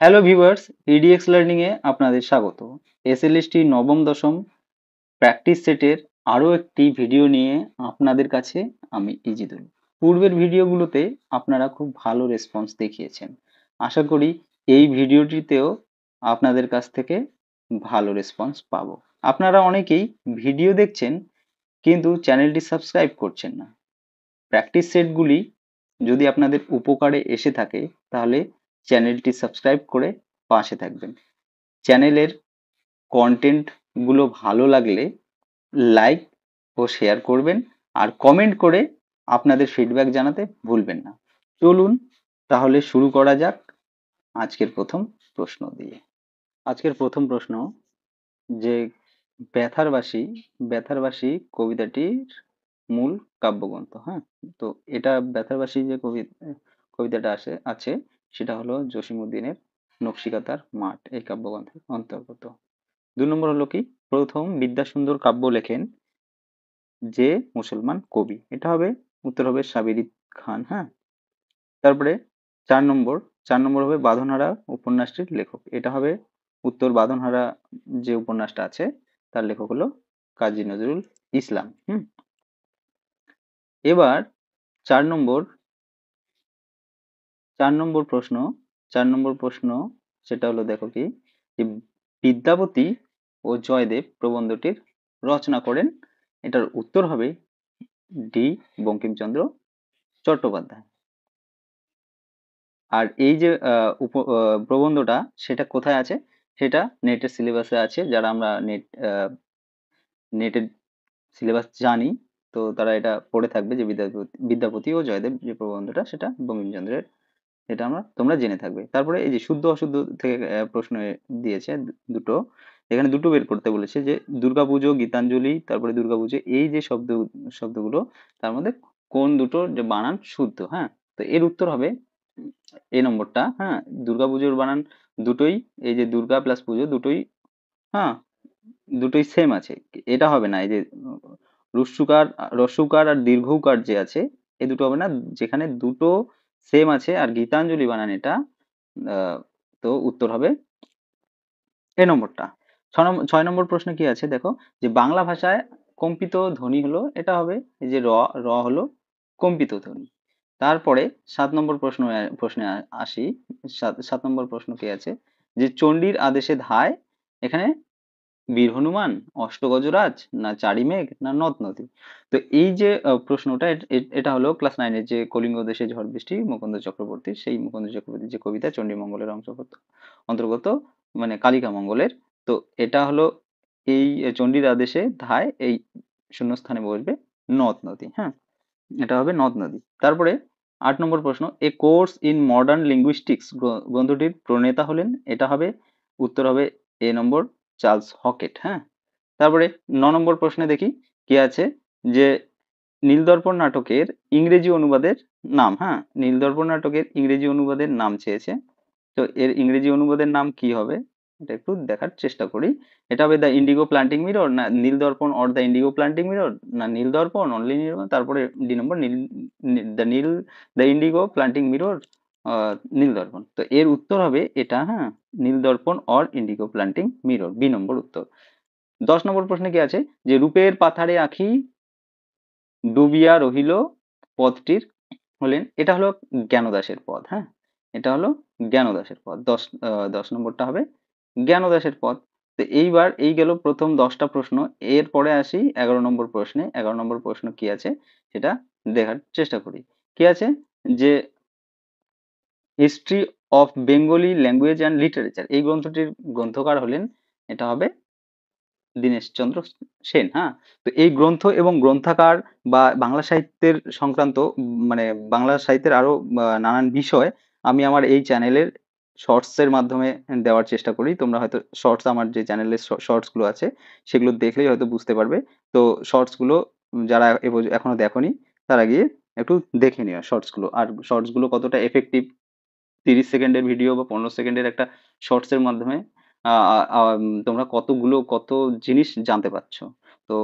Hello viewers, edX learning এ আপনাদের স্বাগত। SLST নবম দশম প্র্যাকটিস সেটের আরও একটি ভিডিও নিয়ে আপনাদের কাছে আমি ইজিদুল। পূর্বের ভিডিওগুলোতে আপনারা খুব ভালো রেসপন্স দেখিয়েছেন। আশা করি এই ভিডিওটিতেও আপনাদের কাছ থেকে ভালো রেসপন্স পাবো। আপনারা অনেকেই ভিডিও দেখছেন কিন্তু চ্যানেলটি সাবস্ক্রাইব করছেন না। প্র্যাকটিস সেটগুলি যদি আপনাদের উপকারে এসে থাকে তাহলে চ্যানেলটি সাবস্ক্রাইব করে পাশে থাকবেন। চ্যানেলের কন্টেন্ট গুলো ভালো লাগলে লাইক ও শেয়ার করবেন আর কমেন্ট করে আপনাদের ফিডব্যাক জানাতে ভুলবেন না। চলুন তাহলে শুরু করা যাক আজকের প্রথম প্রশ্ন দিয়ে। আজকের প্রথম প্রশ্ন যে ব্যথারবাসী ব্যথারবাসী কবিতাটির মূল কাব্যগ্রন্থ। হ্যাঁ, তো এটা ব্যথারবাসী যে কবিতাটা আছে সেটা হলো জসীমউদ্দিনের নকশিকাঁথার মাঠ এই কাব্যগ্রন্থের অন্তর্গত। ২ নম্বর হলো কি, প্রথম বিদ্যাসুন্দর কাব্য লেখেন যে মুসলমান কবি, এটা হবে উত্তর হবে সাবির খান। হ্যাঁ, তারপরে ৪ নম্বর হবে বাঁধনহারা উপন্যাসটির লেখক, এটা হবে উত্তর বাঁধনহারা যে উপন্যাসটা আছে তার লেখক হলো কাজী নজরুল ইসলাম। এবার ৪ নম্বর ৪ নম্বর প্রশ্ন ৪ নম্বর প্রশ্ন সেটা হলো দেখো কি, যে বিদ্যাপতি ও জয়দেব প্রবন্ধটির রচনা করেন, এটার উত্তর হবে ডি বঙ্কিমচন্দ্র চট্টোপাধ্যায়। আর এই যে প্রবন্ধটা সেটা কোথায় আছে, সেটা নেটের সিলেবাসে আছে। যারা আমরা নেটের সিলেবাস জানি তো তারা এটা পড়ে থাকবে যে বিদ্যাপতি ও জয়দেব যে প্রবন্ধটা সেটা বঙ্কিমচন্দ্রের, এটা তোমরা জেনে থাকবে। তারপরে এই যে শুদ্ধ অশুদ্ধ থেকে প্রশ্ন দিয়েছে দুটো, এখানে দুটো বের করতে বলেছে যে দুর্গাপুজো, গীতাঞ্জলি, তারপরে দুর্গাপুজো এই যে শব্দগুলো তার মধ্যে কোন দুটোর যে বানান শুদ্ধ। হ্যাঁ, তো এর উত্তর হবে এ নম্বরটা। হ্যাঁ, দুর্গাপুজোর বানান দুটোই, এই যে দুর্গা প্লাস পুজো দুটোই, হ্যাঁ, দুটোই সেম আছে। এটা হবে না, এই যে রস্যুকার রস্যুকার আর দীর্ঘকার যে আছে এই দুটো হবে না, যেখানে দুটো সেম আছে আর গীতাঞ্জলি বানান এটা, তো উত্তর হবে এ নম্বরটা। ৬ নম্বর প্রশ্ন কি আছে দেখো, যে বাংলা ভাষায় কম্পিত ধ্বনি হলো, এটা হবে এই যে র হলো কম্পিত ধ্বনি। তারপরে ৭ নম্বর প্রশ্নে আসি। ৭ নম্বর প্রশ্ন কি আছে, যে চণ্ডীর আদেশে ধায়, এখানে বীর হনুমান, অষ্টগজরাজ, না চারিমেঘ, না নদ নদী। তো এই যে প্রশ্নটা এটা হলো ক্লাস 9-এর যে কলিঙ্গ দেশে ঝড় বৃষ্টি মুকুন্দ চক্রবর্তী, সেই মুকুন্দ চক্রবর্তীর যে কবিতা চণ্ডীমঙ্গলের অন্তর্গত, মানে কালিকা মঙ্গলের। তো এটা হলো এই চণ্ডীর আদেশে ধায়, এই শূন্যস্থানে বসবে নদ নদী। হ্যাঁ, এটা হবে নদ নদী। তারপরে ৮ নম্বর প্রশ্ন, এ কোর্স ইন মডার্ন লিঙ্গুইস্টিক্স গ্রন্থটির প্রণেতা হলেন, এটা হবে উত্তর হবে এ নম্বর চার্লস হকেট। হ্যাঁ, তারপরে ৯ নম্বর প্রশ্নে দেখি কি আছে, যে নীলদর্পণ নাটকের ইংরেজি অনুবাদের নাম। হ্যাঁ, নীলদর্পণ নাটকের ইংরেজি অনুবাদের নাম চেয়েছে, তো এর ইংরেজি অনুবাদের নাম কি হবে এটা একটু দেখার চেষ্টা করি। এটা হবে দ্য ইন্ডিগো প্লান্টিং মিরর, না Nildarpan or the indigo planting mirror, না নীলদর্পণ অনলি নীল, তারপরে D number the indigo planting mirror, Nildarpan. তো এর উত্তর হবে এটা। হ্যাঁ, Nildarpan or indigo planting mirror, B number উত্তর। ১০ নম্বর প্রশ্নে কি আছে, যে রূপের পাথারে আঁখি ডুবিয়া রহিল পদটির হলেন, এটা হলো জ্ঞানদাসের পদ। হ্যাঁ, এটা হলো জ্ঞানদাসের পদ। ১০ নম্বরটা হবে জ্ঞানদাসের পদ। তো এইবার এই গেল প্রথম 10টা প্রশ্ন। এরপরে আসি ১১ নম্বর প্রশ্নে। ১১ নম্বর প্রশ্ন কি আছে সেটা দেখার চেষ্টা করি। কি আছে, যে history of Bengali language and literature এই গ্রন্থটির গ্রন্থকার হলেন, এটা হবে দীনেশচন্দ্র সেন। হ্যাঁ, তো এই গ্রন্থ এবং গ্রন্থাকার বা বাংলা সাহিত্যের সংক্রান্ত মানে বাংলা সাহিত্যের আরো নানান বিষয় আমি আমার এই চ্যানেলের শর্টস এর মাধ্যমে দেওয়ার চেষ্টা করি। তোমরা হয়তো শর্টস, আমার যে চ্যানেলের শর্টস গুলো আছে সেগুলো দেখলেই হয়তো বুঝতে পারবে। তো শর্টস গুলো যারা এখনো দেখোনি তারা গিয়ে একটু দেখে নিও শর্টস গুলো, আর শর্টস গুলো কতটা এফেক্টিভ। 30 সেকেন্ডের ভিডিও বা 15 সেকেন্ডের একটা শর্টস এর মাধ্যমে তোমরা কত জিনিস জানতে পারছো। তো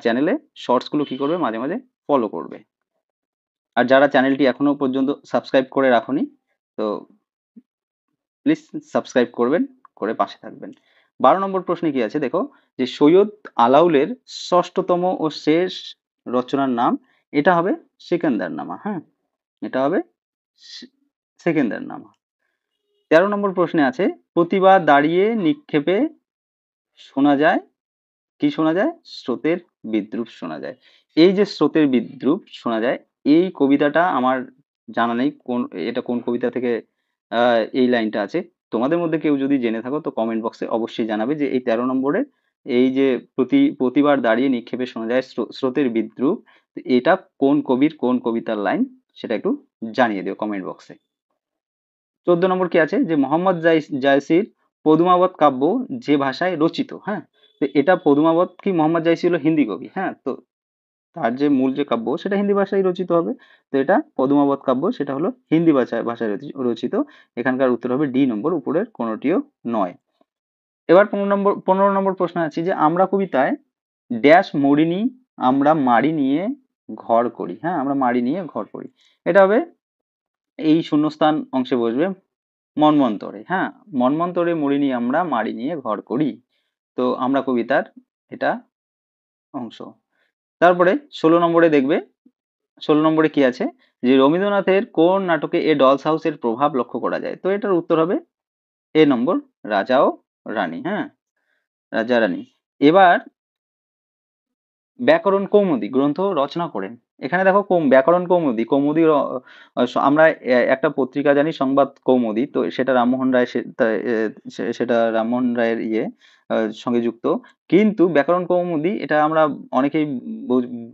চ্যানেলে শর্টস গুলো কি করবে, মাঝে মাঝে ফলো করবে। আর যারা চ্যানেলটি এখনো পর্যন্ত সাবস্ক্রাইব করে রাখোনি, তো প্লিজ সাবস্ক্রাইব করবেন, করে পাশে থাকবেন। 12 নম্বর প্রশ্নে কি আছে দেখো, যে সৈয়দ আলাউলের ষষ্ঠতম ও শেষ রচনার নাম, এটা হবে সিকান্দারনামা। হ্যাঁ, এটা হবে সিকান্দারনামা। 13 নম্বর প্রশ্নে আছে, প্রতিবার দাঁড়িয়ে নিক্ষেপে শোনা যায়, কি শোনা যায়? স্রোতের বিদ্রূপ শোনা যায়। এই যে স্রোতের বিদ্রূপ শোনা যায়, এই কবিতাটা আমার জানা নেই কোন, এটা কোন কবিতা থেকে এই লাইনটা আছে। তোমাদের মধ্যে কেউ যদি জেনে থাকো তো কমেন্ট বক্সে অবশ্যই জানাবে যে এই 13 নম্বরের এই যে প্রতিবার দাঁড়িয়ে নিক্ষেপে শোনা যায় স্রোতের বিদ্রূপ, এটা কোন কবির কোন কবিতার লাইন, সেটা একটু জানিয়ে দিও কমেন্ট বক্সে। 14 নম্বর কি আছে, যে মোহাম্মদ জায়সির পদুমাবত কাব্য যে ভাষায় রচিত। হ্যাঁ, তো এটা পদুমাবত কি, মোহাম্মদ জায়সি হলো হিন্দি কবি। হ্যাঁ, তো তার যে মূল যে কাব্য সেটা হিন্দি ভাষায় রচিত হবে। তো এটা পদুমাবত কাব্য, সেটা হলো হিন্দি ভাষায় রচিত। এখানকার উত্তর হবে ডি নম্বর, উপরের কোনোটিও নয়। এবার 15 নম্বর প্রশ্ন আছে, যে আমরা কবিতায় ড্যাশ মরিনি আমরা মাড়ি নিয়ে ঘর করি। হ্যাঁ, আমরা মাড়ি নিয়ে ঘর করি, এটা হবে এই শূন্যস্থান অংশে বসবে মন্বন্তরে। হ্যাঁ, মন্বন্তরে মরিনি আমরা মাড়ি নিয়ে ঘর করি। তো আমরা কবিতার এটা অংশ। তারপরে 16 নম্বরে দেখবে, 16 নম্বরে কি আছে, যে রবীন্দ্রনাথের কোন নাটকে এ ডলস হাউসের প্রভাব লক্ষ্য করা যায়। তো এটার উত্তর হবে এ নম্বর, রাজা ও রানী। হ্যাঁ, রাজা রানী। এবার ব্যাকরণ কৌমুদী গ্রন্থ রচনা করেন। এখানে দেখো ব্যাকরণ কৌমুদী, আমরা একটা পত্রিকা জানি সংবাদ কৌমুদী, তো সেটা রামমোহন রায় সেটা রামমোহন রায়ের সঙ্গে যুক্ত। কিন্তু ব্যাকরণ কৌমুদী এটা আমরা অনেকেই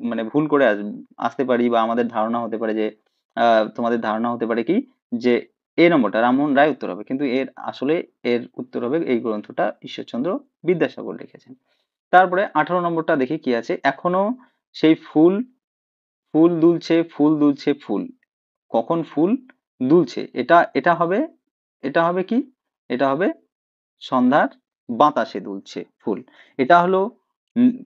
মানে ভুল করে আসতে পারি, বা আমাদের ধারণা হতে পারে যে তোমাদের ধারণা হতে পারে কি, যে এ নম্বরটা রামমোহন রায় উত্তর হবে, কিন্তু এর আসলে এর উত্তর হবে এই গ্রন্থটা ঈশ্বরচন্দ্র বিদ্যাসাগর লিখেছেন। তারপরে 18 নম্বরটা দেখি কি আছে, এখনো সেই ফুল, ফুল দুলছে ফুল দুলছে ফুল, কখন ফুল দুলছে, এটা এটা হবে, এটা হবে কি, এটা হবে সন্ধ্যার বাতাসে দুলছে ফুল। এটা হলো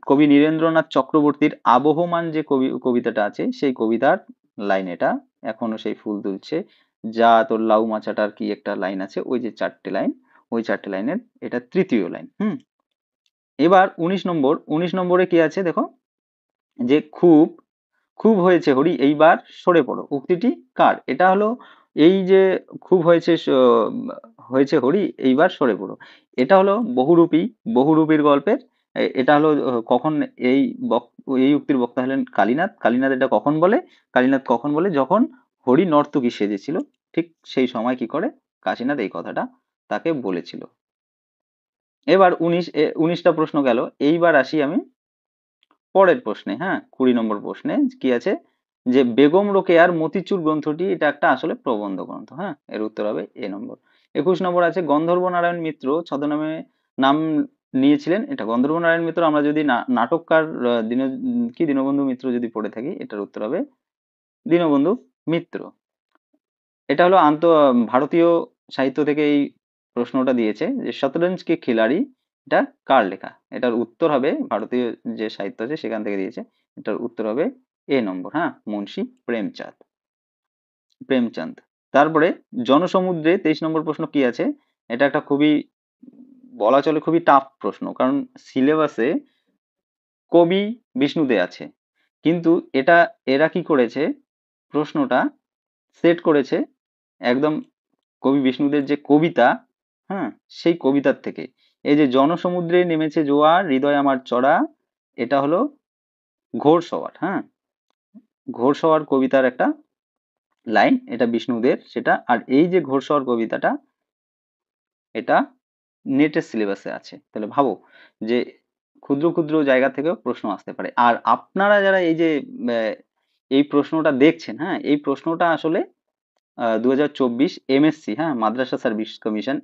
কবি নীরেন্দ্রনাথ চক্রবর্তীর আবহমান যে কবিতাটা আছে, সেই কবিতার লাইন এটা, এখনো সেই ফুল দুলছে, যা তোর লাউ মাচাটার কি একটা লাইন আছে, ওই যে 4টে লাইন, ওই 4টে লাইনের এটা তৃতীয় লাইন। এবার 19 নম্বরে কি আছে দেখো, যে খুব, খুব হয়েছে হরি এইবার সরে পড়ো, উক্তিটি কার? এটা হলো এই যে খুব হয়েছে হয়েছে হরি এইবার সরে পড়ো, এটা হলো বহুরূপী, বহুরূপীর গল্পের এটা হলো কখন এই এই উক্তির বক্তা হলেন কালীনাথ। কালীনাথ এটা কখন বলে, কালীনাথ কখন বলে, যখন হরি নর্তকী সেজেছিল, ঠিক সেই সময় কি করে কাশীনাথ এই কথাটা তাকে বলেছিল। এবার 19টা প্রশ্ন গেল। এইবার আসি আমি পরের প্রশ্নে। হ্যাঁ, 20 নম্বর প্রশ্নে কি আছে, যে বেগম রোকেয়ার মতিচুর গ্রন্থটি এটা একটা আসলে প্রবন্ধ গ্রন্থ। হ্যাঁ, এর উত্তর হবে এ নম্বর। 21 নম্বর আছে, গন্ধর্ব নারায়ণ মিত্র ছদ্মনামে নাম নিয়েছিলেন। এটা গন্ধর্ব নারায়ণ মিত্র আমরা যদি নাটককার দীনবন্ধু মিত্র যদি পড়ে থাকি, এটার উত্তর হবে দীনবন্ধু মিত্র। এটা হলো ভারতীয় সাহিত্য থেকে এই প্রশ্নটা দিয়েছে, যে শতরঞ্জ কে খিলাড়ি, এটা কার লেখা? এটার উত্তর হবে, ভারতীয় যে সাহিত্য আছে সেখান থেকে দিয়েছে, এটার উত্তর হবে এ নম্বর। হ্যাঁ, মুন্সি প্রেমচাঁদ, প্রেমচাঁদ। তারপরে জনসমুদ্রে 23 নম্বর প্রশ্ন কি আছে, এটা একটা খুবই বলা চলে খুবই টাফ প্রশ্ন, কারণ সিলেবাসে কবি বিষ্ণু দে আছে, কিন্তু এটা এরা কি করেছে, প্রশ্নটা সেট করেছে একদম কবি বিষ্ণুদের যে কবিতা, হ্যাঁ, সেই কবিতার থেকে। এই যে জনসমুদ্রে নেমেছে জোয়ার হৃদয় আমার চড়া, এটা হলো ঘোড়সওয়ার। হ্যাঁ, ঘোড়সওয়ার কবিতার একটা লাইন, এটা বিষ্ণুদের সেটা। আর এই যে ঘোড়সওয়ার কবিতাটা, এটা নেটের সিলেবাসে আছে। তাহলে ভাবো যে ক্ষুদ্র ক্ষুদ্র জায়গা থেকেও প্রশ্ন আসতে পারে। আর আপনারা যারা এই যে এই প্রশ্নটা দেখছেন, হ্যাঁ, এই প্রশ্নটা আসলে 2024 এমএসসি, হ্যাঁ, মাদ্রাসা সার্ভিস কমিশন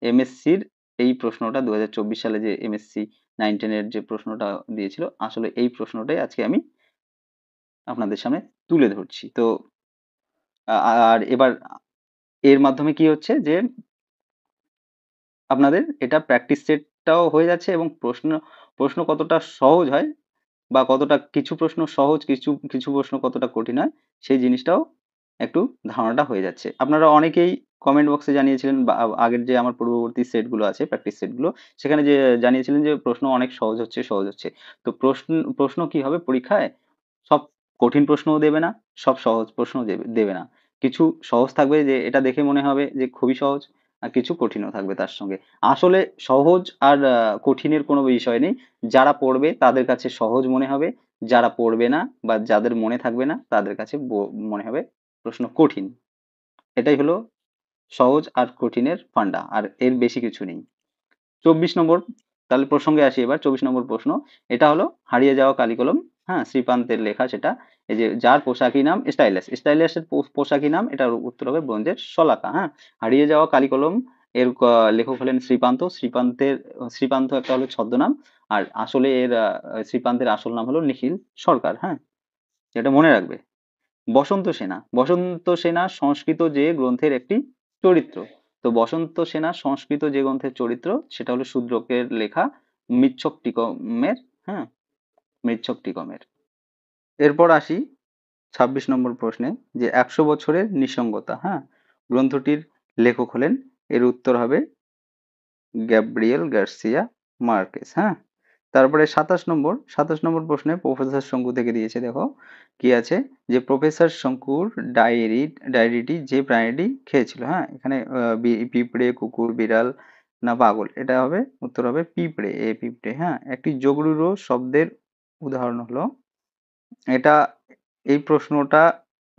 এমএসসির এই প্রশ্নটা 2024 সালে যে এমএসসি 9-10 এর যে প্রশ্নটা দিয়েছিল, আসলে এই প্রশ্নটাই আজকে আমি আপনাদের সামনে তুলে ধরছি। তো আর এবার এর মাধ্যমে কি হচ্ছে, যে আপনাদের এটা প্র্যাকটিস সেটটাও হয়ে যাচ্ছে, এবং প্রশ্ন প্রশ্ন কতটা সহজ হয়, বা কতটা কিছু প্রশ্ন সহজ, কিছু কিছু প্রশ্ন কতটা কঠিন হয়, সেই জিনিসটাও একটু ধারণাটা হয়ে যাচ্ছে। আপনারা অনেকেই কমেন্ট বক্সে জানিয়েছিলেন, বা আগের যে আমার পূর্ববর্তী সেটগুলো আছে, প্র্যাকটিস সেটগুলো, সেখানে যে জানিয়েছিলেন যে প্রশ্ন অনেক সহজ হচ্ছে, সহজ হচ্ছে। তো প্রশ্ন প্রশ্ন কি হবে পরীক্ষায়? সব কঠিন প্রশ্নও দেবে না, সব সহজ প্রশ্নও দেবে দেবে না। কিছু সহজ থাকবে যে এটা দেখে মনে হবে যে খুবই সহজ, আর কিছু কঠিনও থাকবে তার সঙ্গে। আসলে সহজ আর কঠিনের কোনো বিষয় নেই। যারা পড়বে তাদের কাছে সহজ মনে হবে, যারা পড়বে না বা যাদের মনে থাকবে না তাদের কাছে মনে হবে প্রশ্ন কঠিন। এটাই হলো সহজ আর কঠিনের ফান্ডা, আর এর বেশি কিছু নেই। 24 নম্বর, তাহলে প্রসঙ্গে আসি এবার। 24 নম্বর প্রশ্ন, এটা হলো হারিয়ে যাওয়া কালিকলম। হ্যাঁ, শ্রীপান্তের লেখা সেটা। এই যে যার পোশাকি নাম স্টাইলাস, স্টাইলাসের পোশাকি নাম, এটার উত্তর হবে ব্রোঞ্জের শলাকা। হ্যাঁ, হারিয়ে যাওয়া কালিকলম এর লেখক হলেন শ্রীপান্ত। শ্রীপান্ত একটা হলো ছদ্মনাম, আর আসলে এর শ্রীপান্তের আসল নাম হলো নিখিল সরকার। হ্যাঁ, এটা মনে রাখবে। বসন্ত সেনা, বসন্ত সেনা সংস্কৃত যে গ্রন্থের একটি চরিত্র। তো বসন্ত সেনা সংস্কৃত যে গ্রন্থের চরিত্র সেটা হলো শূদ্রকের লেখা মৃচ্ছক টিকমের। হ্যাঁ, মৃচ্ছক টিকমের। এরপর আসি 26 নম্বর প্রশ্নে, যে 100 বছরের নিঃসঙ্গতা। হ্যাঁ, গ্রন্থটির লেখক হলেন, এর উত্তর হবে গ্যাব্রিয়েল গার্সিয়া মার্কেস। হ্যাঁ, তারপরে 27 নম্বর প্রশ্নে প্রফেসর শঙ্কু থেকে দিয়েছে, দেখো কি আছে, যে প্রফেসর শঙ্কুর ডায়েরিটি যে প্রাণীটি খেয়েছিল। হ্যাঁ, এখানে পিঁপড়ে, কুকুর, বিড়াল না পাগল, এটা হবে উত্তর হবে পিঁপড়ে, পিঁপড়ে। হ্যাঁ, একটি যোগরূঢ় শব্দের উদাহরণ হলো, এটা এই প্রশ্নটা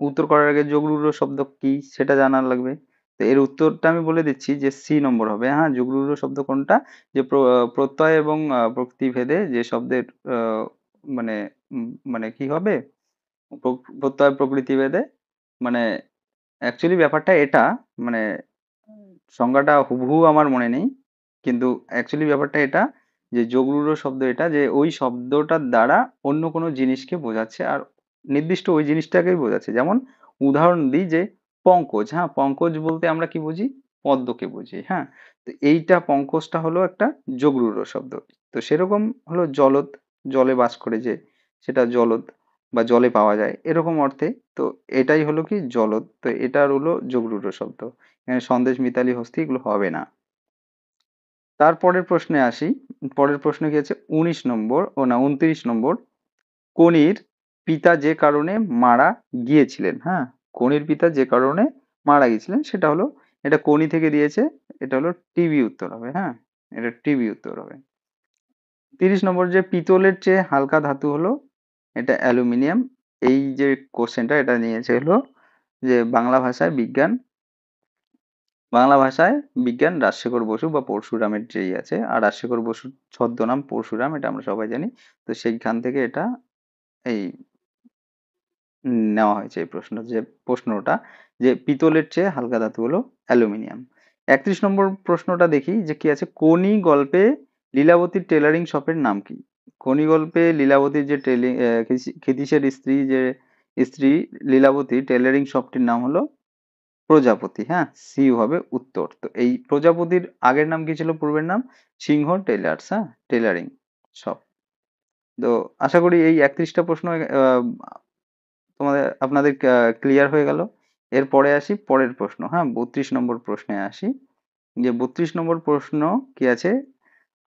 উত্তর করার আগে যোগরূঢ় শব্দ কি সেটা জানা লাগবে। তো এর উত্তরটা আমি বলে দিচ্ছি যে সি নম্বর হবে। হ্যাঁ, যোগরূঢ় শব্দ কোনটা? যে প্রত্যয় এবং প্রকৃতিভেদে যে শব্দের মানে মানে কি হবে, প্রত্যয় প্রকৃতিভেদে, মানে অ্যাকচুয়ালি ব্যাপারটা এটা, মানে সংজ্ঞাটা হুবহু আমার মনে নেই, কিন্তু অ্যাকচুয়ালি ব্যাপারটা এটা, যে যোগরূঢ় শব্দ এটা, যে ওই শব্দটার দ্বারা অন্য কোনো জিনিসকে বোঝাচ্ছে, আর নির্দিষ্ট ওই জিনিসটাকেই বোঝাচ্ছে। যেমন উদাহরণ দিই, যে পঙ্কজ। হ্যাঁ, পঙ্কজ বলতে আমরা কি বুঝি? পদ্মকে বুঝি। হ্যাঁ, তো এইটা পঙ্কজটা হলো একটা যোগরূঢ় শব্দ। তো সেরকম হলো জলদ, জলে বাস করে যে, সেটা জলদ বা জলে পাওয়া যায় এরকম অর্থে। তো এটাই হলো কি জলদ, তো এটার হলো যোগরূঢ় শব্দ। এখানে সন্দেশ, মিতালি, হস্তি এগুলো হবে না। তারপরের প্রশ্নে আসি। পরের প্রশ্ন কি আছে, 19 নম্বর, ও না 29 নম্বর, কনির পিতা যে কারণে মারা গিয়েছিলেন। হ্যাঁ, কনির পিতা যে কারণে মারা গিয়েছিলেন সেটা হলো, এটা কনি থেকে দিয়েছে, এটা হলো টিবি উত্তর হবে। হ্যাঁ, এটা টিবি উত্তর হবে। 30 নম্বর, যে পিতলের চেয়ে হালকা ধাতু হলো, এটা অ্যালুমিনিয়াম। এই যে কোশ্চেনটা এটা নিয়েছে হলো, যে বাংলা ভাষায় বিজ্ঞান রাজশেখর বসু বা পরশুরামের যেই আছে, আর রাজশেখর বসুর ছদ্মনাম পরশুরাম, এটা আমরা সবাই জানি। তো সেইখান থেকে এটা এই নেওয়া হয়েছে এই প্রশ্নটা, যে পিতলের চেয়ে হালকা ধাতু হলো অ্যালুমিনিয়াম। 31 নম্বর প্রশ্নটা দেখি যে কি আছে, কোনি গল্পে লীলাবতীর টেলারিং শপের নাম কি? কোনি গল্পে লীলাবতীর যে ক্ষিতীশের স্ত্রী লীলাবতীর টেলারিং শপটির নাম হলো প্রজাপতি। হ্যাঁ, সি হবে উত্তর। তো এই প্রজাপতির আগের নাম কি ছিল, পূর্বের নাম? সিংহ টেলার্স। হ্যাঁ, টেলারিং শপ। তো আশা করি এই 31টা প্রশ্ন আপনাদের ক্লিয়ার হয়ে গেল। এরপরে আসি পরের প্রশ্ন। হ্যাঁ, 32 নম্বর প্রশ্নে আসি, যে 32 নম্বর প্রশ্ন কি আছে,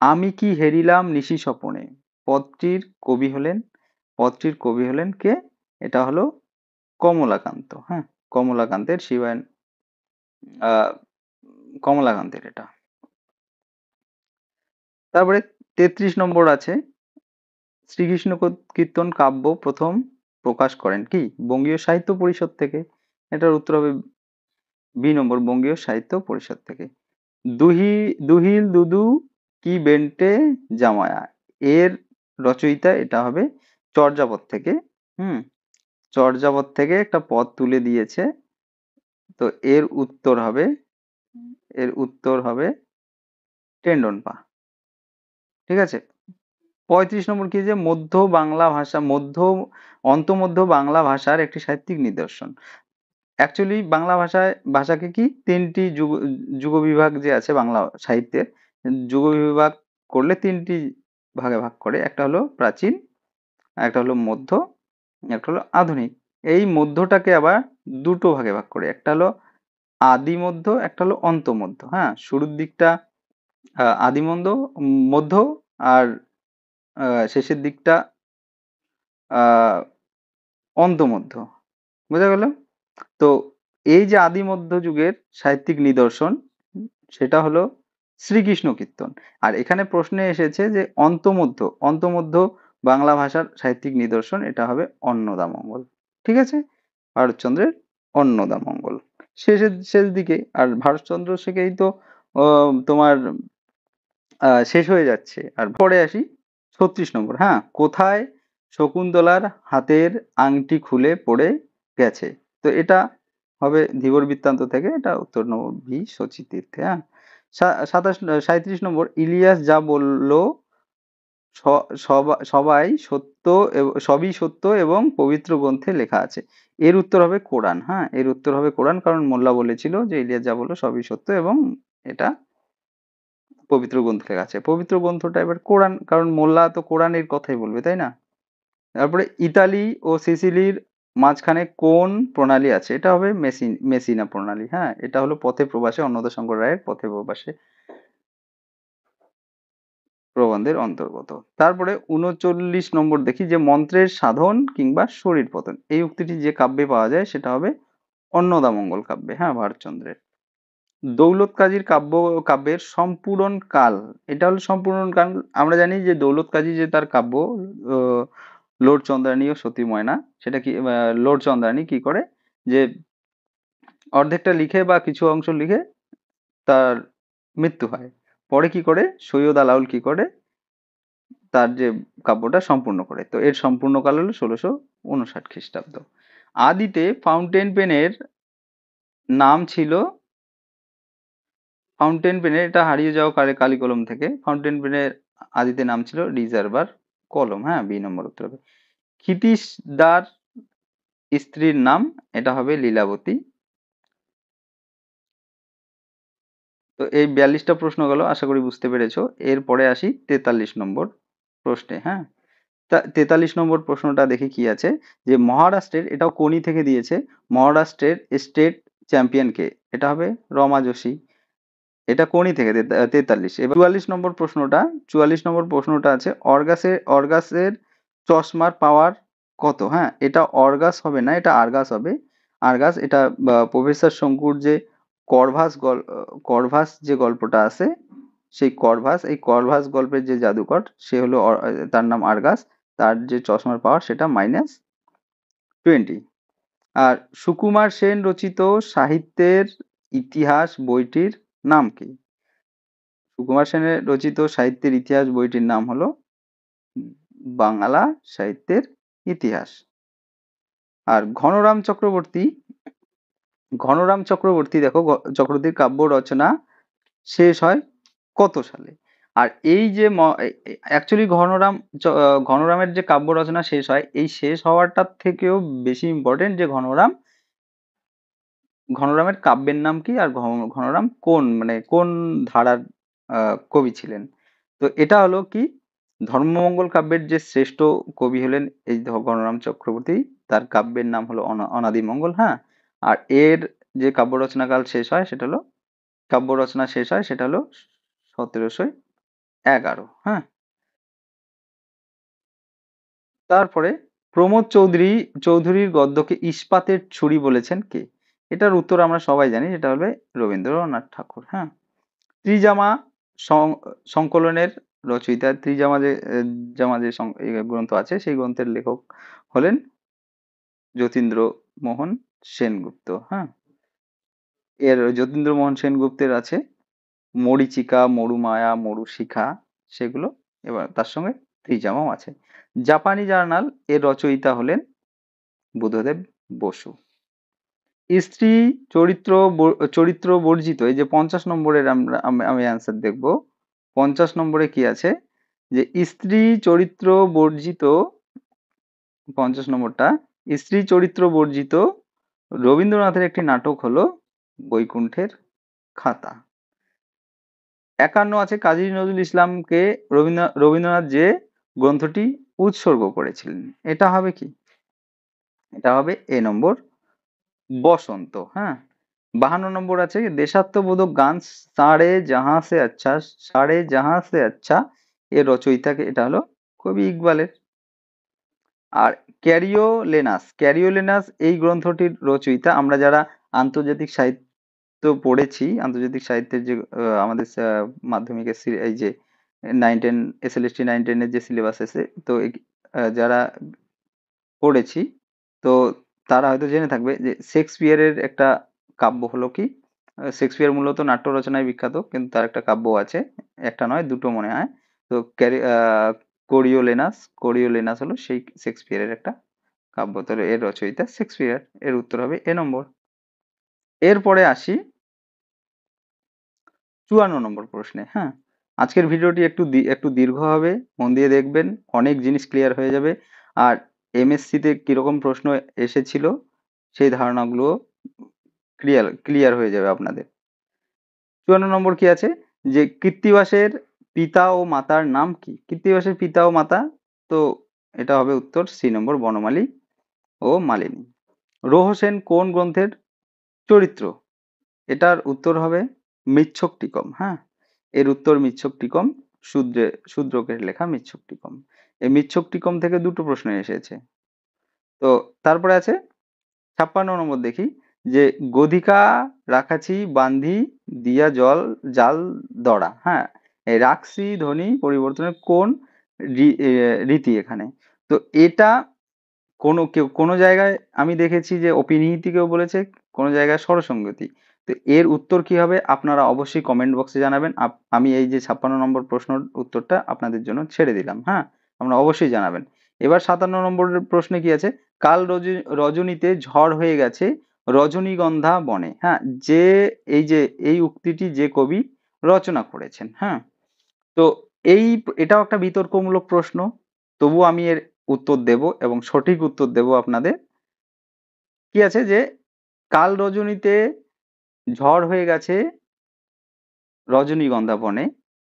আমি কি হেরিলাম নিশি স্বপনে, পদটির কবি হলেন, কে? এটা হলো কমলাকান্ত। হ্যাঁ, কমলাকান্তের শিবায়ন, আহ কমলাকান্তের এটা। তারপরে 33 নম্বর আছে, শ্রীকৃষ্ণ কীর্তন কাব্য প্রথম প্রকাশ করেন কি? বঙ্গীয় সাহিত্য পরিষদ থেকে। এটার উত্তর হবে বি নম্বর, বঙ্গীয় সাহিত্য পরিষদ থেকে। দুহিল দুদু কি বেন্টে জামায়া, এর রচয়িতা এটা হবে চর্যাপদ থেকে। হুম, চর্যাপদ থেকে একটা পদ তুলে দিয়েছে। তো এর উত্তর হবে টেন্ডনপা। ঠিক আছে। 35 নম্বর কি, যে অন্তমধ্য বাংলা ভাষার একটি সাহিত্যিক নিদর্শন। অ্যাকচুয়ালি বাংলা ভাষাকে কি তিনটি যুগ বিভাগ যে আছে বাংলা সাহিত্যের, যুগ বিভাগ করলে তিনটি ভাগে ভাগ করে, একটা হলো প্রাচীন, একটা হলো মধ্য, একটা হলো আধুনিক। এই মধ্যটাকে আবার দুটো ভাগে ভাগ করে, একটা হলো আদি মধ্য, একটা হলো অন্ত মধ্য। হ্যাঁ, শুরুর দিকটা আদি মধ্য, মধ্য, আর শেষের দিকটা আহ অন্ত মধ্য। বোঝা গেল? তো এই যে আদি মধ্য যুগের সাহিত্যিক নিদর্শন, সেটা হলো শ্রীকৃষ্ণ কীর্তন। আর এখানে প্রশ্নে এসেছে যে অন্তমধ্য, অন্তমধ্য বাংলা ভাষার সাহিত্যিক নিদর্শন, এটা হবে অন্নদামঙ্গল। ঠিক আছে, ভারতচন্দ্রের অন্নদামঙ্গল। শেষ দিকে, আর ভারতচন্দ্র শেখেই তো তোমার শেষ হয়ে যাচ্ছে। আর পরে আসি 36 নম্বর। হ্যাঁ, কোথায় শকুন্তলার হাতের আংটি খুলে পড়ে গেছে? তো এটা হবে ধীবর বৃত্তান্ত থেকে, এটা উত্তর নম্বর বি, শচী তীর্থে। হ্যাঁ, 37 নম্বর, ইলিয়াস যা বললো সবাই সত্য, সবই সত্য এবং পবিত্র গ্রন্থে লেখা আছে। এর উত্তর হবে কোরআন। হ্যাঁ, এর উত্তর হবে কোরআন, কারণ মোল্লা বলেছিল যে ইলিয়াস যা বললো সবই সত্য এবং এটা পবিত্র গ্রন্থে লেখা আছে। পবিত্র গ্রন্থটা এবার কোরআন, কারণ মোল্লা তো কোরআনের কথাই বলবে, তাই না? তারপরে ইতালি ও সিসিলির মাঝখানে কোন প্রণালী আছে? এটা হবে মেসিনা প্রণালী। হ্যাঁ, এটা হলো পথে প্রবাসে অন্নদাশঙ্কর রায়ের পথে প্রবাসে প্রবন্ধের অন্তর্গত। তারপরে 39 নম্বর দেখি, যে মন্ত্রের সাধন কিংবা শরীর পতন, এই উক্তিটি যে কাব্যে পাওয়া যায় সেটা হবে অন্নদামঙ্গল কাব্যে। হ্যাঁ, ভারতচন্দ্রের। দৌলত কাজীর কাব্যের সম্পূরণ কাল, এটা হলো সম্পূরণ কাল। আমরা জানি যে দৌলত কাজী যে তার কাব্য আহ, লোড চন্দ্রানী ও সতী ময়না, সেটা কি লোড চন্দ্রানী কি করে, যে অর্ধেকটা লিখে বা কিছু অংশ লিখে তার মৃত্যু হয়। পরে কি করে সৈয়দ আলাউল কি করে তার যে কাব্যটা সম্পূর্ণ করে। তো এর সম্পূর্ণ কাল হলো 1659 খ্রিস্টাব্দ। আদিতে ফাউন্টেন পেনের নাম ছিল, ফাউন্টেন পেনের, এটা হারিয়ে যাওয়া কালি কলম থেকে, ফাউন্টেন পেনের আদিতে নাম ছিল রিজার্ভার কলম। হ্যাঁ, বি নম্বর উত্তর হবে। ক্ষিতীশদার স্ত্রীর নাম, এটা হবে লীলাবতী। তো এই 42টা প্রশ্ন গেল, আশা করি বুঝতে পেরেছো। এরপরে আসি 43 নম্বর প্রশ্নে। হ্যাঁ, 43 নম্বর প্রশ্নটা দেখি কি আছে, যে মহারাষ্ট্রের, এটাও কোনি থেকে দিয়েছে, মহারাষ্ট্রের স্টেট চ্যাম্পিয়ন কে? এটা হবে রমা যোশী। এটা কোনি থেকে 43। এবার 44 নম্বর প্রশ্নটা আছে, অর্গাসের চশমার পাওয়ার কত? হ্যাঁ, এটা অর্গাস হবে না, এটা আর্গাস হবে। আর্গাস, এটা প্রফেসর শঙ্কুর যে করভাস যে গল্পটা আছে, সেই করভাস, এই করভাস গল্পের যে জাদুকর সে হলো তার নাম আর্গাস। তার যে চশমার পাওয়ার সেটা -20। আর সুকুমার সেন রচিত সাহিত্যের ইতিহাস বইটির নাম কি? সুকুমার সেনের রচিত সাহিত্যের ইতিহাস বইটির নাম হলো বাংলা সাহিত্যের ইতিহাস। আর ঘনরাম চক্রবর্তী দেখো, চক্রবর্তীর কাব্য রচনা শেষ হয় কত সালে? আর এই যে অ্যাকচুয়ালি ঘনরামের যে কাব্য রচনা শেষ হয়, এই শেষ হওয়াটার থেকেও বেশি ইম্পর্টেন্ট যে ঘনরামের কাব্যের নাম কি, আর ঘনরাম কোন, মানে কোন ধারার কবি ছিলেন। তো এটা হলো কি, ধর্মমঙ্গল কাব্যের যে শ্রেষ্ঠ কবি হলেন এই ঘনরাম চক্রবর্তী, তার কাব্যের নাম হলো অনাদিমঙ্গল। হ্যাঁ, আর এর যে কাব্য রচনাকাল শেষ হয় সেটা হলো, কাব্য রচনা শেষ হয় সেটা হলো 1711। হ্যাঁ, তারপরে প্রমোদ চৌধুরীর গদ্যকে ইস্পাতের ছুরি বলেছেন কে? এটার উত্তর আমরা সবাই জানি, এটা হবে রবীন্দ্রনাথ ঠাকুর। হ্যাঁ, ত্রিজামা সংকলনের রচয়িতা, ত্রিজামা যে গ্রন্থ আছে, সেই গ্রন্থের লেখক হলেন যতীন্দ্রমোহন সেনগুপ্ত। হ্যাঁ, এর যতীন্দ্রমোহন সেনগুপ্তের আছে মরীচিকা, মরুমায়া, মরুশিখা, সেগুলো। এবার তার সঙ্গে ত্রিজামাও আছে। জাপানি জার্নাল এর রচয়িতা হলেন বুদ্ধদেব বসু। স্ত্রী চরিত্র বর্জিত, এই যে 50 নম্বরের আমি অ্যান্সার দেখব। 50 নম্বরে কি আছে, যে স্ত্রী চরিত্র বর্জিত, 50 নম্বরটা, স্ত্রী চরিত্র বর্জিত রবীন্দ্রনাথের একটি নাটক হলো বৈকুণ্ঠের খাতা। 51 আছে, কাজী নজরুল ইসলামকে রবীন্দ্রনাথ যে গ্রন্থটি উৎসর্গ করেছিলেন, এটা হবে কি? এটা হবে এ নম্বর বসন্ত। হ্যাঁ, 52 নম্বর আছে দেশাত্মবোধক গান সাড়ে জাহাঁ সে আচ্ছা, সাড়ে জাহাঁ সে আচ্ছা এর রচয়িতাকে, এটা হলো কবি ইকবালের। আর ক্যারিওলেনাস, ক্যারিওলেনাস এই গ্রন্থটির রচয়িতা, আমরা যারা আন্তর্জাতিক সাহিত্য পড়েছি, আন্তর্জাতিক সাহিত্যের যে আমাদের মাধ্যমিকের এই যে 9-10 এসএলএসটি 9-10 এর যে সিলেবাস আছে, তো যারা পড়েছি, তো তারা হয়তো জেনে থাকবে যে শেক্সপিয়ারের একটা কাব্য হলো কি, শেক্সপিয়ার মূলত নাট্য রচনায় বিখ্যাত, কিন্তু তার একটা কাব্য আছে, একটা নয় দুটো মনে হয়। তো কোরিওলেনাস, কোরিওলেনাস হলো সেই শেক্সপিয়ারের একটা কাব্য, তো এর রচয়িতা শেক্সপিয়ার। এর উত্তর হবে এ নম্বর। এরপরে আসি 54 নম্বর প্রশ্নে। হ্যাঁ, আজকের ভিডিওটি একটু দীর্ঘ হবে, মন দিয়ে দেখবেন, অনেক জিনিস ক্লিয়ার হয়ে যাবে। আর এমএসসি তে কিরকম প্রশ্ন এসেছিল সেই ধারণাগুলো ক্লিয়ার হয়ে যাবে আপনাদের। 54 নম্বর কি আছে, যে কৃত্তিবাসের পিতা ও মাতার নাম কি? কৃত্তিবাসের পিতা ও মাতা, তো এটা হবে উত্তর সি নম্বর, বনমালী ও মালিনী। রোহসেন কোন গ্রন্থের চরিত্র? এটার উত্তর হবে মৃচ্ছকটিকম। হ্যাঁ, এর উত্তর মৃচ্ছকটিকম, শূদ্রকের লেখা মৃচ্ছকটিকম। এই মৃচ্ছকটিকম থেকে দুটো প্রশ্ন এসেছে। তো তারপরে আছে 56 নম্বর, দেখি যে গদিকা রাখাছি বান্ধি দিয়া জাল দড়া। হ্যাঁ, এই রাখছি ধ্বনি পরিবর্তনের কোন রীতি এখানে? তো এটা কোনো জায়গায় আমি দেখেছি যে অপিনিহিতি কেউ বলেছে, কোনো জায়গায় স্বরসঙ্গতি। তো এর উত্তর কি হবে আপনারা অবশ্যই কমেন্ট বক্সে জানাবেন। আমি এই যে 56 নম্বর প্রশ্নের উত্তরটা আপনাদের জন্য ছেড়ে দিলাম। হ্যাঁ, আপনারা অবশ্যই জানাবেন। এবার 57 নম্বরের প্রশ্নে কি আছে, কাল রজনীতে ঝড় হয়ে গেছে রজনীগন্ধা বনে। হ্যাঁ, যে এই উক্তিটি যে কবি রচনা করেছেন। হ্যাঁ, তো এটাও একটা বিতর্কমূলক প্রশ্ন, তবু আমি এর উত্তর দেব এবং সঠিক উত্তর দেব আপনাদের। কি আছে যে কাল রজনীতে ঝড় হয়ে গেছে রজনীগন্ধা বনে,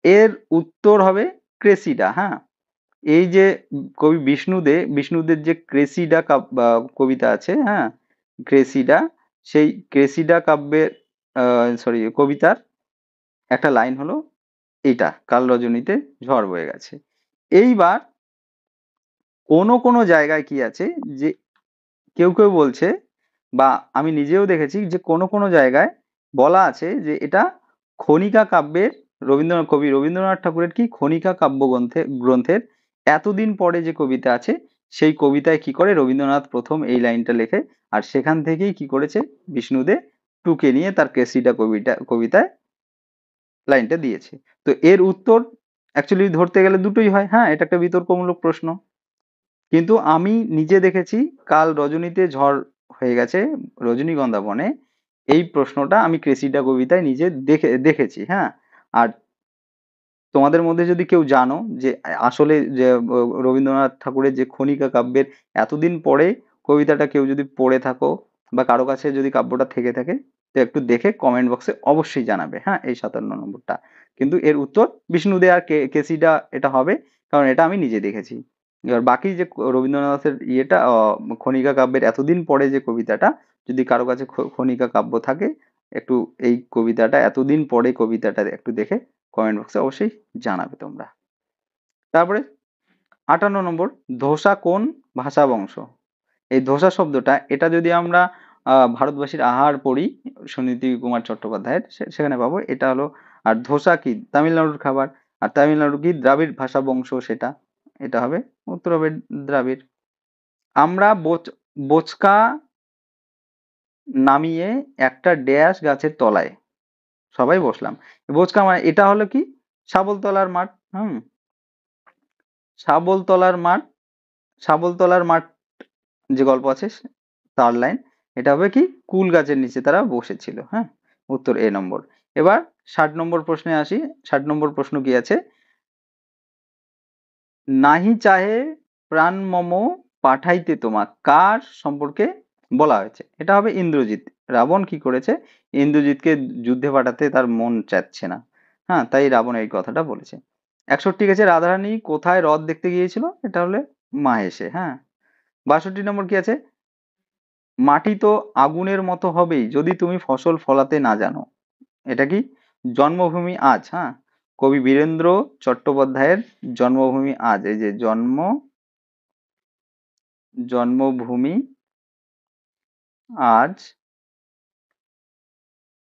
এর উত্তর হবে ক্রেসিডা। হ্যাঁ, এই যে কবি বিষ্ণুদের যে ক্রেসিডা কবিতা আছে, হ্যাঁ, ক্রেসিডা, সেই ক্রেসিডা কাব্যের সরি কবিতার একটা লাইন হলো এইটা, কাল রজনীতে ঝড় বয়ে গেছে। এইবার কোনো জায়গায় কি আছে যে কেউ বলছে, বা আমি নিজেও দেখেছি যে কোনো জায়গায় বলা আছে যে এটা খনিকা কাব্যের, কবি রবীন্দ্রনাথ ঠাকুরের কি খনিকা কাব্য গ্রন্থের এতদিন পরে যে কবিতা আছে, সেই কবিতায় কি করে রবীন্দ্রনাথ প্রথম এই লাইনটা লেখে, আর সেখান থেকেই কি করেছে বিষ্ণুদে টুকে নিয়ে তার কেসিটা কবিতায় লাইনটা দিয়েছে। তো এর উত্তর অ্যাকচুয়ালি ধরতে গেলে দুটোই হয়। হ্যাঁ, এটা একটা বিতর্কমূলক প্রশ্ন, কিন্তু আমি নিজে দেখেছি কাল রজনীতে ঝড় হয়ে গেছে রজনীগন্ধা বনে, এই প্রশ্নটা আমি ক্রেসিডা কবিতায় নিজে দেখেছি। হ্যাঁ, আর তোমাদের মধ্যে যদি কেউ জানো যে আসলে যে রবীন্দ্রনাথ ঠাকুরের যে খনিকা কাব্যের এতদিন পরে কবিতাটা কেউ যদি পড়ে থাকো, বা কারো কাছে যদি কাব্যটা থেকে থাকে, তো একটু দেখে কমেন্ট বক্সে অবশ্যই জানাবে। হ্যাঁ, এই 57 নম্বরটা, কিন্তু এর উত্তর বিষ্ণুদে আর কেসিডা এটা হবে, কারণ এটা আমি নিজে দেখেছি। এবার বাকি যে রবীন্দ্রনাথের ইয়েটা খনিকা কাব্যের এতদিন পরে যে কবিতাটা, যদি কারো কাছে খনিকা কাব্য থাকে, একটু এই কবিতাটা এতদিন পরে কবিতাটা একটু দেখে কমেন্ট বক্সে অবশ্যই জানাবে তোমরা। তারপরে 58 নম্বর, ধোসা কোন ভাষা বংশ? এই ধোসা শব্দটা, এটা যদি আমরা ভারতবাসীর আহার পড়ি সুনীতি কুমার চট্টোপাধ্যায়ের, সেখানে পাবো এটা হলো। আর ধোসা কি তামিলনাড়ুর খাবার, আর তামিলনাড়ু কি দ্রাবিড় ভাষা বংশ, সেটা এটা হবে উত্তর হবে দ্রাবিড়। আমরা বোচকা নামিয়ে একটা ড্যাশ গাছের তলায় সবাই বসলাম। বোচকা মানে এটা হলো কি শাবলতলার মাঠ। হুম, শাবলতলার মাঠ, শাবলতলার মাঠ যে গল্প আছে তার লাইন, এটা হবে কি কুল গাছের নিচে তারা বসেছিল। হ্যাঁ, উত্তর এ নম্বর। এবার 60 নম্বর প্রশ্নে আসি। 60 নম্বর প্রশ্ন কি আছে, নাহি চাহে প্রাণ মম পাঠাইতে তোমা কার সম্পর্কে বলা হয়েছে? এটা হবে ইন্দ্রজিৎ। রাবণ কি করেছে, ইন্দ্রজিৎকে যুদ্ধে পাঠাতে তার মন চাচ্ছে না। হ্যাঁ, তাই রাবণ এই কথাটা বলেছে। 61 গেছে, রাধারানী কোথায় হ্রদ দেখতে গিয়েছিল? এটা হলে মাহেশে। হ্যাঁ, 62 নম্বর কি আছে, মাটি তো আগুনের মতো হবেই যদি তুমি ফসল ফলাতে না জানো। এটা কি? জন্মভূমি আজ, হ্যাঁ, কবি বীরেন্দ্র চট্টোপাধ্যায়ের জন্মভূমি আজ, এই যে জন্মভূমি আজ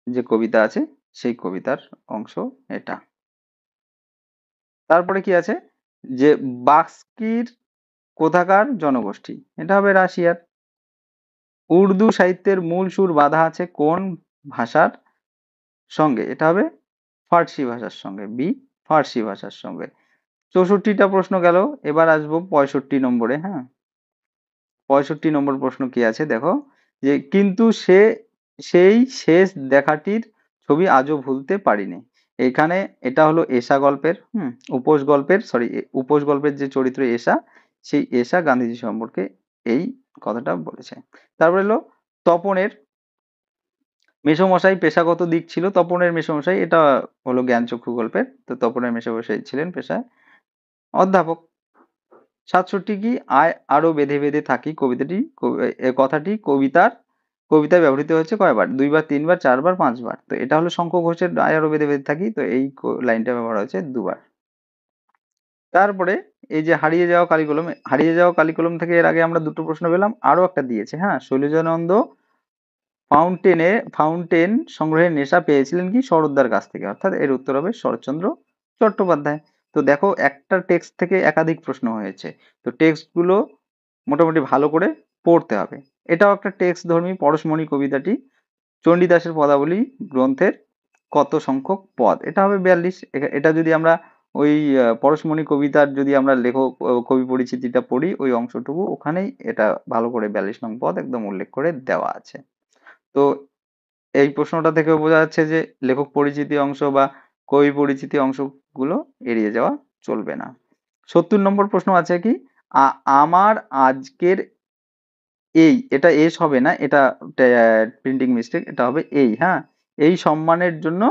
যে কবিতা আছে সেই কবিতার অংশ এটা। তারপরে কি আছে, যে বাস্কির কোথাকার জনগোষ্ঠী, এটা হবে রাশিয়ার। উর্দু সাহিত্যের মূল সুর বাঁধা আছে কোন ভাষার সঙ্গে, এটা হবে ফার্সি ভাষার সঙ্গে, বি ফার্সি ভাষার সঙ্গে। 64টা প্রশ্ন গেল। এবার আসবো 65 নম্বরে, হ্যাঁ। 65 নম্বর প্রশ্ন কি আছে দেখো, যে কিন্তু সেই শেষ দেখাটির ছবি আজও ভুলতে পারিনি। এখানে এটা হলো এশা গল্পের, উপোস গল্পের যে চরিত্র এশা, সেই এশা গান্ধীজি সম্পর্কে এই কথাটা বলেছে। তারপরে হলো তপনের মেসোমশাই পেশাগত দিক ছিল, তপনের মেসোমশাই, এটা হলো জ্ঞানচক্ষু গল্পের। তো তপনের মেসোমশাই ছিলেন পেশায় অধ্যাপক। 67 কি, আয় আরো বেঁধে বেঁধে থাকি কবিতাটি এ কথাটি কবিতায় ব্যবহৃত হয়েছে কয়বার? 2 বার, 3 বার, 4 বার, 5 বার। তো এটা হলো শঙ্খ ঘোষের আয় আরো বেঁধে বেঁধে থাকি, তো এই লাইনটা ব্যবহার হয়েছে 2 বার। তারপরে এই যে হারিয়ে যাওয়া কালিকলম থেকে এর আগে আমরা দুটো প্রশ্ন পেলাম, আরো একটা দিয়েছে, হ্যাঁ। শৈলজানন্দ ফাউন্টেন সংগ্রহের নেশা পেয়েছিলেন কি শরৎদার কাছ থেকে, অর্থাৎ এর উত্তর হবে শরৎচন্দ্র চট্টোপাধ্যায়। তো দেখো একটা টেক্সট থেকে একাধিক প্রশ্ন হয়েছে, তো টেক্সট গুলো মোটামুটি ভালো করে পড়তে হবে। এটাও একটা টেক্সট ধর্মী পরশমণি কবিতাটি চণ্ডীদাসের পদাবলী গ্রন্থের কত সংখ্যক পদ, এটা হবে 42। এটা যদি আমরা ওই পরশমণি কবিতার যদি আমরা লেখক কবি পরিচিতিটা পড়ি, ওই অংশটুকু ওখানেই এটা ভালো করে 42 নং পদ একদম উল্লেখ করে দেওয়া আছে। তো এই প্রশ্নটা থেকে বোঝা যাচ্ছে যে লেখক পরিচিতি অংশ বা কবি পরিচিতি অংশগুলো এড়িয়ে যাওয়া চলবে না। 70 নম্বর প্রশ্ন আছে কি, আমার আজকের এটা এস হবে না, এটা প্রিন্টিং মিস্টেক, এটা হবে এই, হ্যাঁ। এই সম্মানের জন্য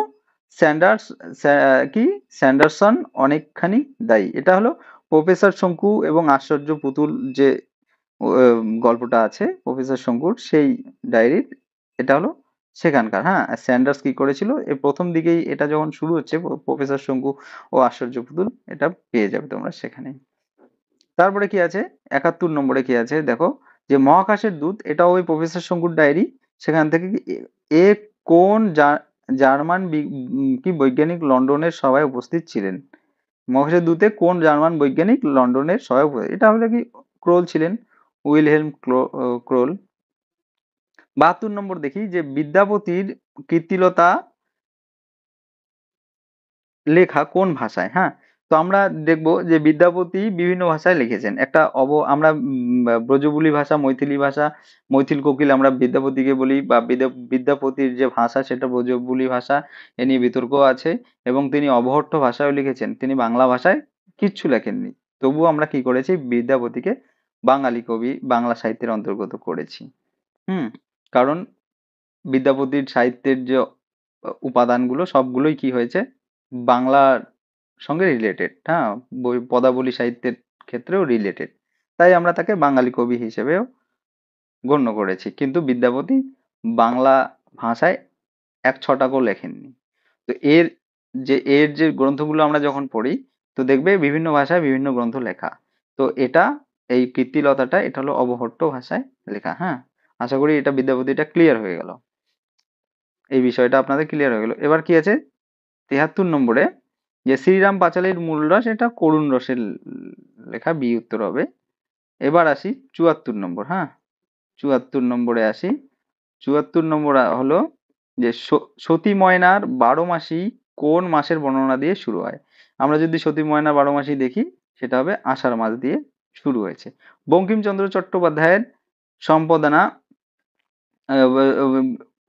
স্যান্ডার্স কি স্যান্ডারসন অনেকখানি দায়ী, এটা হলো প্রফেসর শঙ্কু এবং আশ্চর্য পুতুল যে গল্পটা আছে প্রফেসর শঙ্কুর, সেই ডায়েরির এটা হলো সেখানকার, হ্যাঁ। স্যান্ডার্স কি করেছিল, এই প্রথম দিকেই এটা যখন শুরু হচ্ছে প্রফেসর শঙ্কু ও আশ্চর্য পুতুল, এটা পেয়ে যাবে তোমরা সেখানে। তারপরে কি আছে, 71 নম্বরে কি আছে দেখো, যে মহাকাশের দূত, এটা ওই প্রফেসর শঙ্কুর ডায়েরি। সেখান থেকে এ কোন জার্মান কি বৈজ্ঞানিক লন্ডনের সভায় উপস্থিত ছিলেন? মহাকাশের দূতে কোন জার্মান বৈজ্ঞানিক লন্ডনের সভায় উপস্থিত, এটা হলো কি ক্রোল ছিলেন, উইলহেলম ক্রোল। 72 নম্বর দেখি, যে বিদ্যাপতির কীর্তিলতা লেখা কোন ভাষায়, হ্যাঁ। তো আমরা দেখব যে বিদ্যাপতি বিভিন্ন ভাষায় লিখেছেন। একটা আমরা ব্রজবুলি ভাষা, মৈথিলি ভাষা, মৈথিল কোকিল আমরা বিদ্যাপতিকে বলি, বা বিদ্যাপতির যে ভাষা সেটা ব্রজবুলি ভাষা, এ নিয়ে বিতর্ক আছে। এবং তিনি অবহট্ঠ ভাষায়ও লিখেছেন, তিনি বাংলা ভাষায় কিচ্ছু লেখেননি। তবুও আমরা কি করেছি, বিদ্যাপতিকে বাঙালি কবি, বাংলা সাহিত্যের অন্তর্গত করেছি। হুম। কারণ বিদ্যাপতির সাহিত্যের যে উপাদানগুলো সবগুলোই কি হয়েছে, বাংলার সঙ্গে রিলেটেড, হ্যাঁ। পদাবলী সাহিত্যের ক্ষেত্রেও রিলেটেড, তাই আমরা তাকে বাঙালি কবি হিসেবেও গণ্য করেছি। কিন্তু বিদ্যাপতি বাংলা ভাষায় এক ছটাকও লেখেননি। তো এর যে গ্রন্থগুলো আমরা যখন পড়ি, তো দেখবে বিভিন্ন ভাষায় বিভিন্ন গ্রন্থ লেখা। তো এই কীর্তিলতাটা এটা হলো অবহট্ঠ ভাষায় লেখা, হ্যাঁ। আশা করি এটা বিদ্যাপতিটা ক্লিয়ার হয়ে গেল, এই বিষয়টা আপনাদের ক্লিয়ার হয়ে গেল। এবার কি আছে 73 নম্বরে, যে শ্রীরাম পাঁচালীর মূল রস, এটা করুণ রসের লেখা, বি উত্তর হবে। এবার আসি 74 নম্বর, হ্যাঁ। 74 নম্বরে আসি। 74 নম্বর হলো, যে সতী ময়নার 12 মাসি কোন মাসের বর্ণনা দিয়ে শুরু হয়? আমরা যদি সতী ময়নার 12 মাসি দেখি, সেটা হবে আষাঢ় মাস দিয়ে শুরু হয়েছে। বঙ্কিমচন্দ্র চট্টোপাধ্যায়ের সম্পাদনা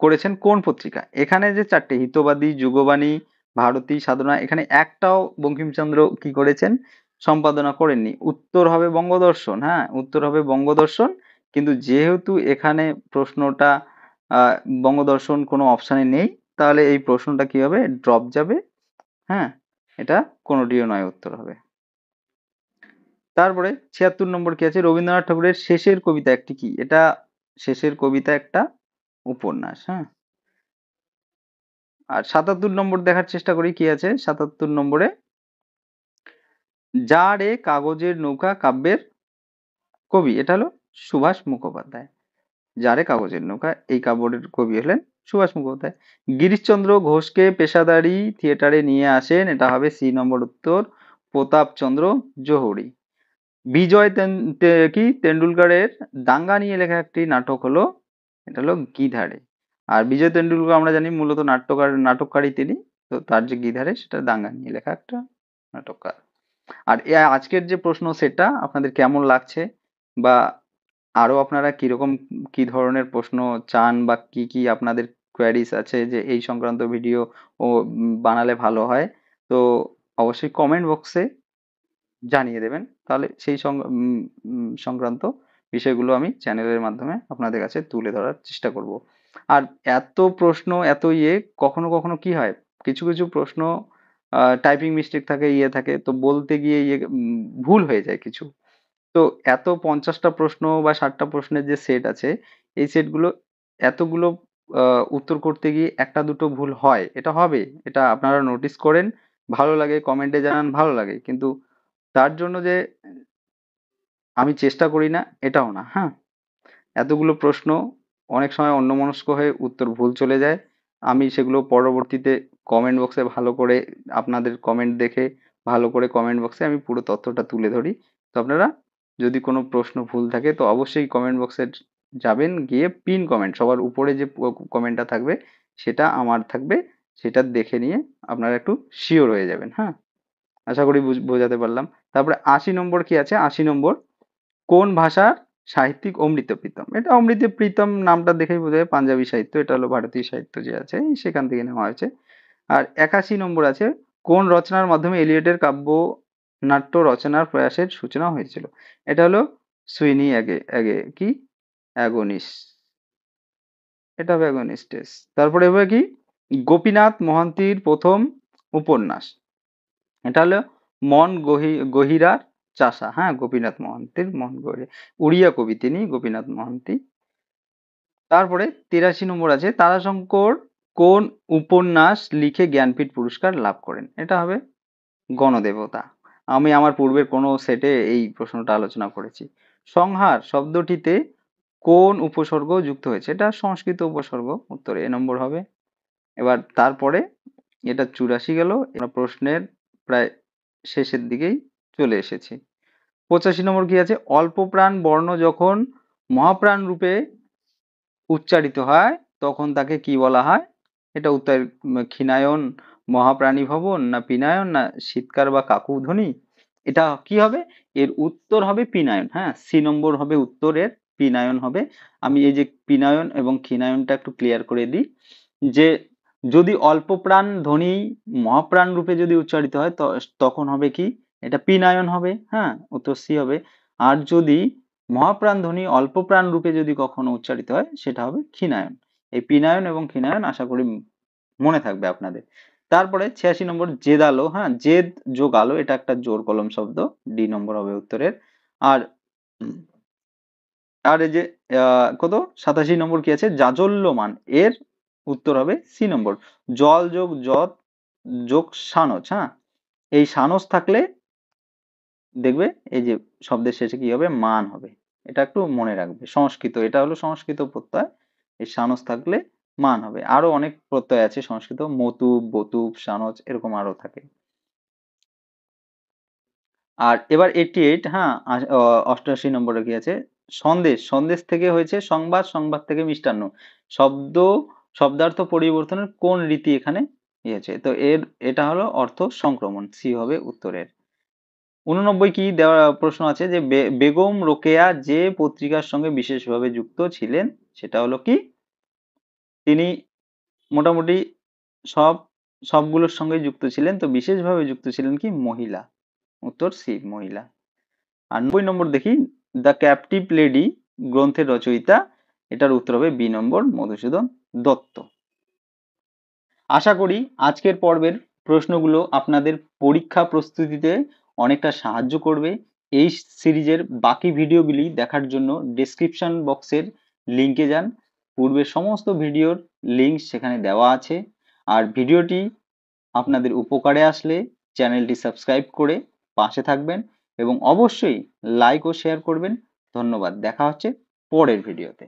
করেছেন কোন পত্রিকা? এখানে যে চারটে, হিতবাদী, যুগবাণী, ভারতী, সাধনা, এখানে একটাও বঙ্কিমচন্দ্র কি করেছেন, সম্পাদনা করেননি। উত্তর হবে বঙ্গদর্শন, হ্যাঁ, উত্তর হবে বঙ্গদর্শন। কিন্তু যেহেতু এখানে প্রশ্নটা বঙ্গদর্শন কোনো অপশানে নেই, তাহলে এই প্রশ্নটা কি হবে, ড্রপ যাবে, হ্যাঁ। এটা কোনোটিও নয়, উত্তর হবে। তারপরে 76 নম্বর কি আছে, রবীন্দ্রনাথ ঠাকুরের শেষের কবিতা একটি কি? এটা শেষের কবিতা একটা উপন্যাস। হ্যাঁ, আর ৭৭ নম্বর দেখার চেষ্টা করি কি আছে ৭৭ নম্বরে। যা রে কাগজের নৌকা কাব্যের কবি, এটা হলো সুভাষ মুখোপাধ্যায়। যা রে কাগজের নৌকা এই কাব্যের কবি হলেন সুভাষ মুখোপাধ্যায়। গিরিশচন্দ্র ঘোষকে পেশাদারি থিয়েটারে নিয়ে আসেন, এটা হবে সি নম্বর উত্তর, প্রতাপচন্দ্র জহুরি। বিজয় তেন্ডুলকরের দাঙ্গা নিয়ে লেখা একটি নাটক হলো, এটা হলো গিধারে। আর বিজয় তেন্ডুলকর আমরা জানি মূলত নাটককারী তিনি, তো তার যে গিধারে সেটা দাঙ্গা নিয়ে লেখা একটা নাটককার। আর আজকের যে প্রশ্ন সেটটা আপনাদের কেমন লাগছে, বা আরো আপনারা কিরকম কি ধরনের প্রশ্ন চান, বা কি কি আপনাদের কোয়ারিজ আছে যে এই সংক্রান্ত ভিডিও ও বানালে ভালো হয়, তো অবশ্যই কমেন্ট বক্সে জানিয়ে দেবেন। তাহলে সেই সংক্রান্ত বিষয়গুলো আমি চ্যানেলের মাধ্যমে আপনাদের কাছে তুলে ধরার চেষ্টা করব। আর এত প্রশ্ন এত কখনো কখনো কি হয়, কিছু কিছু প্রশ্ন টাইপিং মিস্টেক থাকে, থাকে, তো বলতে গিয়ে ভুল হয়ে যায় কিছু। তো এত 50টা প্রশ্ন বা 60টা প্রশ্নের যে সেট আছে, এই সেটগুলো এতগুলো উত্তর করতে গিয়ে একটা দুটো ভুল হয়, এটা হবে, এটা আপনারা নোটিস করেন। ভালো লাগে কমেন্টে জানান, ভালো লাগে, কিন্তু তার জন্য যে আমি চেষ্টা করি না এটাও না। হ্যাঁ, এতগুলো প্রশ্ন অনেক সময় অন্যমনস্ক হয়ে উত্তর ভুল চলে যায়। আমি সেগুলো পরবর্তীতে কমেন্ট বক্সে ভালো করে আপনাদের কমেন্ট দেখে ভালো করে কমেন্ট বক্সে আমি পুরো তথ্যটা তুলে ধরি। তো আপনারা যদি কোনো প্রশ্ন ভুল থাকে তো অবশ্যই কমেন্ট বক্সে যাবেন, গিয়ে পিন কমেন্ট সবার উপরে যে কমেন্টটা থাকবে সেটা আমার থাকবে, সেটা দেখে নিয়ে আপনারা একটু শিওর হয়ে যাবেন। হ্যাঁ, আশা করি বোঝাতে পারলাম। তারপরে ৮০ নম্বর কি আছে, ৮০ নম্বর, কোন ভাষার সাহিত্যিক অমৃত প্রীতম? এটা অমৃত প্রীতম নামটা দেখেই বোঝা যায় পাঞ্জাবি সাহিত্য, এটা হলো ভারতীয় সাহিত্য যে আছে সেখান থেকে নেওয়া হয়েছে। আর ৮১ নম্বর আছে, কোন রচনার মাধ্যমে এলিয়টের কাব্য নাট্য রচনার প্রয়াসের সূচনা হয়েছিল? এটা হলো সুইনি কি অ্যাগোনিস, এটা হবে অ্যাগোনিস্টেস। তারপরে হবে কি গোপীনাথ মহান্তির প্রথম উপন্যাস, এটা হলো গহিরার চাষা। হ্যাঁ, গোপীনাথ মহান্তির মন গহিরা, উড়িয়া কবি তিনি গোপীনাথ মহান্তি। তারপরে ৮৩ নম্বর আছে, তারাশঙ্কর কোন উপন্যাস লিখে জ্ঞানপীঠ পুরস্কার লাভ করেন? এটা হবে গণদেবতা। আমি আমার পূর্বের কোনো সেটে এই প্রশ্নটা আলোচনা করেছি। সংহার শব্দটিতে কোন উপসর্গ যুক্ত হয়েছে? এটা সংস্কৃত উপসর্গ, উত্তর এ নম্বর হবে। এবার তারপরে এটা ৮৪ গেল, আমরা প্রশ্নের প্রায় শেষের দিকেই চলে এসেছি। ৮৫ নম্বর কি আছে, অল্প প্রাণ বর্ণ যখন মহাপ্রাণ রূপে উচ্চারিত হয় তখন তাকে কি বলা হয়? এটা উত্তর ক্ষীণায়ন, মহাপ্রাণী ভবন, না পিনায়ন, না শীতকার বা কাকুধ্বনি? এটা কি হবে? এর উত্তর হবে পিনায়ন। হ্যাঁ, সি নম্বর হবে উত্তরের, পিনায়ন হবে। আমি এই যে পিনায়ন এবং ক্ষীণায়নটা একটু ক্লিয়ার করে দিই, যে যদি অল্প প্রাণ ধ্বনি মহাপ্রাণ রূপে যদি উচ্চারিত হয় তখন হবে কি, এটা পিনায়ন হবে। হ্যাঁ, উত্তর সি হবে। আর যদি মহাপ্রাণ ধ্বনি অল্প প্রাণ রূপে যদি কখনো উচ্চারিত হয় সেটা হবে ক্ষীণায়ন। এই পিনায়ন এবং ক্ষীণায়ন আশা করি মনে থাকবে আপনাদের। তারপরে ৮৬ নম্বর জেদালো। হ্যাঁ, জেদ যোগ আলো, এটা একটা জোর কলম শব্দ, ডি নম্বর হবে উত্তরের। আর আর এই যে কত ৮৭ নম্বর কি আছে, জাজল্যমান, এর উত্তর হবে সি নম্বর, জল যোগ যত যোগ সানজ। হ্যাঁ, এই সানজ থাকলে দেখবে এই যে শব্দের শেষে কি হবে, মান হবে। এটা একটু মনে রাখবে, সংস্কৃত, এটা হলো সংস্কৃত প্রত্যয়, এই সানজ থাকলে মান হবে। আরো অনেক প্রত্যয় আছে সংস্কৃত, মতুব বতুব সানজ এরকম আরো থাকে। আর এবার 88, হ্যাঁ, ৮৮ নম্বরে কি আছে, সন্দেশ, সন্দেশ থেকে হয়েছে সংবাদ, সংবাদ থেকে মিষ্টান্ন। শব্দ শব্দার্থ পরিবর্তনের কোন রীতি এখানে ইয়েছে? তো এটা হলো অর্থ সংক্রমণ, সি হবে উত্তরের। 89 কি দেওয়া প্রশ্ন আছে, যে বেগম রোকেয়া যে পত্রিকার সঙ্গে বিশেষভাবে যুক্ত ছিলেন সেটা হলো কি? তিনি মোটামুটি সব সবগুলোর সঙ্গে যুক্ত ছিলেন, তো বিশেষভাবে যুক্ত ছিলেন কি, মহিলা, উত্তর সি মহিলা। আর 90 নম্বর দেখি, দ্য ক্যাপটিভ লেডি গ্রন্থের রচয়িতা, এটার উত্তর হবে বি নম্বর, মধুসূদন দত্ত। আশা করি আজকের পর্বের প্রশ্নগুলো আপনাদের পরীক্ষা প্রস্তুতিতে অনেকটা সাহায্য করবে। এই সিরিজের বাকি ভিডিওগুলি দেখার জন্য ডেসক্রিপশন বক্সের লিঙ্কে যান, পূর্বের সমস্ত ভিডিওর লিঙ্ক সেখানে দেওয়া আছে। আর ভিডিওটি আপনাদের উপকারে আসলে চ্যানেলটি সাবস্ক্রাইব করে পাশে থাকবেন এবং অবশ্যই লাইক ও শেয়ার করবেন। ধন্যবাদ, দেখা হচ্ছে পরের ভিডিওতে।